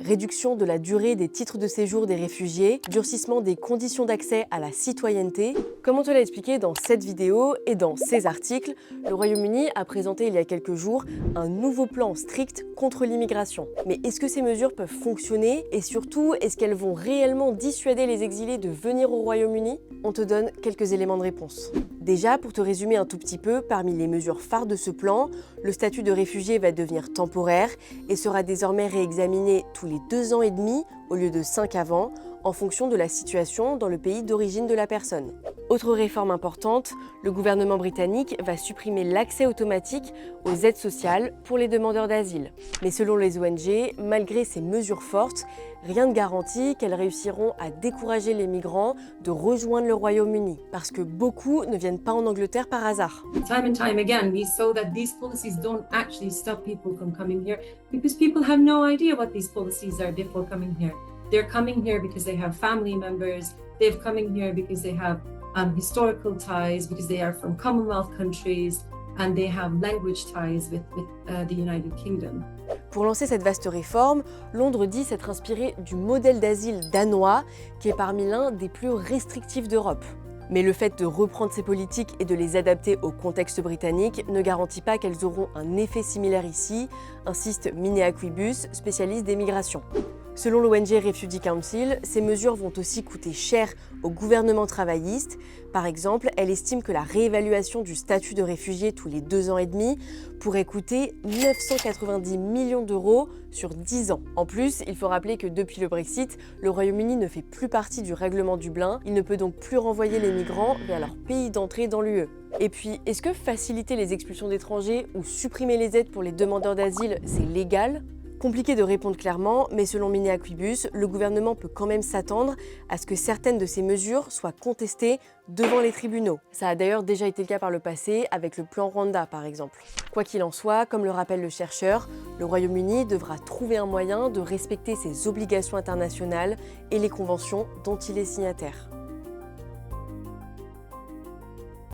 réduction de la durée des titres de séjour des réfugiés, durcissement des conditions d'accès à la citoyenneté. Comme on te l'a expliqué dans cette vidéo et dans ces articles, le Royaume-Uni a présenté il y a quelques jours un nouveau plan strict contre l'immigration. Mais est-ce que ces mesures peuvent fonctionner et surtout, est-ce qu'elles vont réellement dissuader les exilés de venir au Royaume-Uni? On te donne quelques éléments de réponse. Déjà, pour te résumer un tout petit peu, parmi les mesures phares de ce plan, le statut de réfugié va devenir temporaire et sera désormais réexaminé tous les 2 ans et demi au lieu de 5 avant, en fonction de la situation dans le pays d'origine de la personne. Autre réforme importante, le gouvernement britannique va supprimer l'accès automatique aux aides sociales pour les demandeurs d'asile. Mais selon les ONG, malgré ces mesures fortes, rien ne garantit qu'elles réussiront à décourager les migrants de rejoindre le Royaume-Uni, parce que beaucoup ne viennent pas en Angleterre par hasard. Time and time again, we saw that these policies don't actually stop people from coming here because people have no idea what these policies are before coming here. They're coming here because they have family members, they're coming here because they have historical ties, because they are from Commonwealth countries, and they have language ties with the United Kingdom. Pour lancer cette vaste réforme, Londres dit s'être inspiré du modèle d'asile danois, qui est parmi l'un des plus restrictifs d'Europe. Mais le fait de reprendre ces politiques et de les adapter au contexte britannique ne garantit pas qu'elles auront un effet similaire ici, insiste Minéa Quibus, spécialiste des migrations. Selon l'ONG Refugee Council, ces mesures vont aussi coûter cher au gouvernement travailliste. Par exemple, elle estime que la réévaluation du statut de réfugié tous les 2 ans et demi pourrait coûter 990 millions d'euros sur 10 ans. En plus, il faut rappeler que depuis le Brexit, le Royaume-Uni ne fait plus partie du règlement Dublin. Il ne peut donc plus renvoyer les migrants vers leur pays d'entrée dans l'UE. Et puis, est-ce que faciliter les expulsions d'étrangers ou supprimer les aides pour les demandeurs d'asile, c'est légal ? Compliqué de répondre clairement, mais selon Minéa Quibus, le gouvernement peut quand même s'attendre à ce que certaines de ces mesures soient contestées devant les tribunaux. Ça a d'ailleurs déjà été le cas par le passé, avec le plan Rwanda par exemple. Quoi qu'il en soit, comme le rappelle le chercheur, le Royaume-Uni devra trouver un moyen de respecter ses obligations internationales et les conventions dont il est signataire.